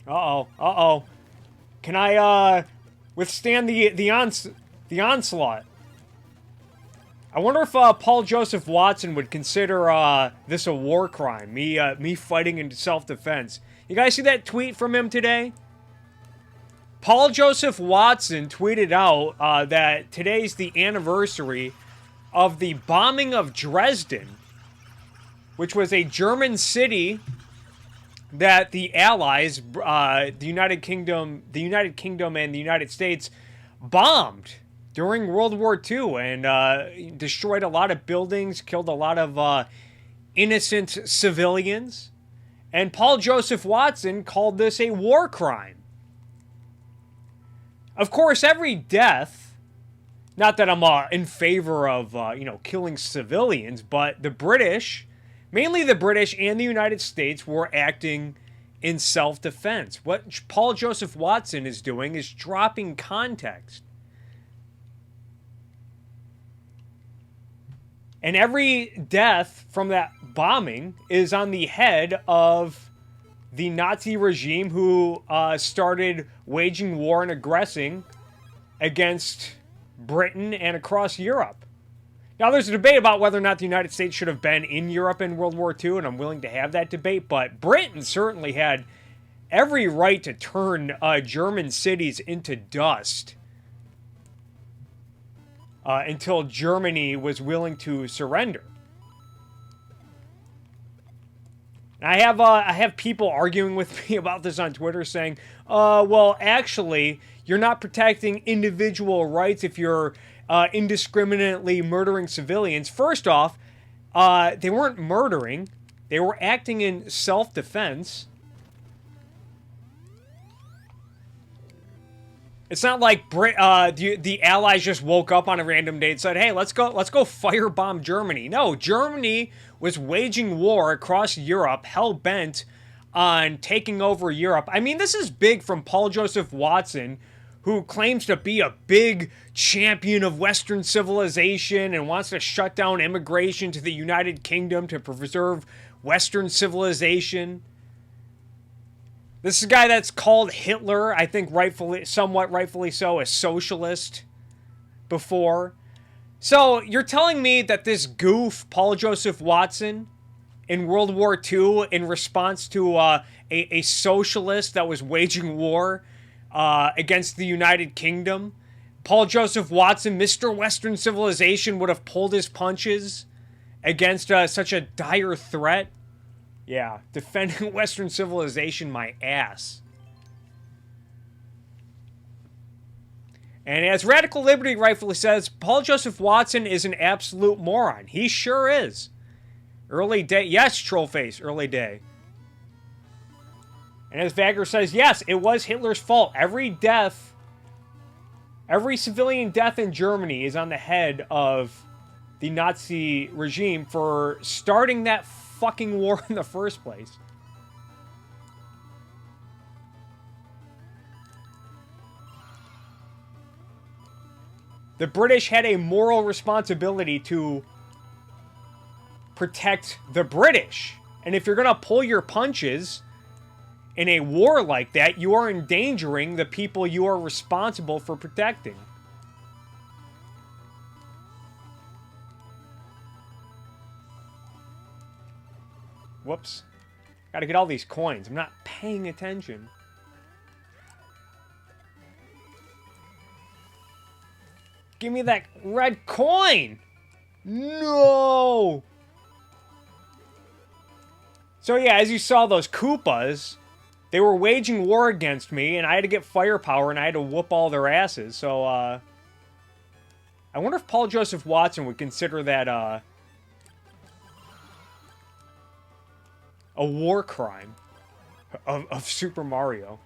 Uh-oh. Uh-oh. Can I, withstand the onslaught? I wonder if, Paul Joseph Watson would consider, this a war crime. Me fighting in self-defense. You guys see that tweet from him today? Paul Joseph Watson tweeted out, that today's the anniversary of the bombing of Dresden, which was a German city that the Allies, the United Kingdom and the United States bombed during World War II and destroyed a lot of buildings, killed a lot of innocent civilians. And Paul Joseph Watson called this a war crime. Of course, every death, not that I'm in favor of, killing civilians, but the British, mainly the British and the United States, were acting in self-defense. What Paul Joseph Watson is doing is dropping context. And every death from that bombing is on the head of the Nazi regime who started waging war and aggressing against Britain and across Europe. Now, there's a debate about whether or not the United States should have been in Europe in World War II, and I'm willing to have that debate, but Britain certainly had every right to turn German cities into dust until Germany was willing to surrender. And I have people arguing with me about this on Twitter saying, well, actually, you're not protecting individual rights if you're indiscriminately murdering civilians. First off, they weren't murdering. They were acting in self-defense. It's not like the Allies just woke up on a random day and said, "Hey, let's go firebomb Germany." No, Germany was waging war across Europe, hell-bent on taking over Europe. I mean, this is big from Paul Joseph Watson, who claims to be a big champion of Western civilization and wants to shut down immigration to the United Kingdom to preserve Western civilization. This is a guy that's called Hitler, I think somewhat rightfully so, a socialist before. So you're telling me that this goof, Paul Joseph Watson, in World War II, in response to a socialist that was waging war against the United Kingdom, Paul Joseph Watson, Mr. Western Civilization, would have pulled his punches against such a dire threat? Yeah, defending Western civilization, my ass. And as Radical Liberty rightfully says, Paul Joseph Watson is an absolute moron. He sure is. Early day. Yes, Trollface, early day. And as Vagger says, yes, it was Hitler's fault. Every civilian death in Germany is on the head of the Nazi regime for starting that fucking war in the first place. The British had a moral responsibility to protect the British. And if you're going to pull your punches in a war like that, you are endangering the people you are responsible for protecting. Whoops. Gotta get all these coins. I'm not paying attention. Give me that red coin! No! So yeah, as you saw, those Koopas, they were waging war against me, and I had to get firepower, and I had to whoop all their asses. So, I wonder if Paul Joseph Watson would consider that, a war crime of Super Mario.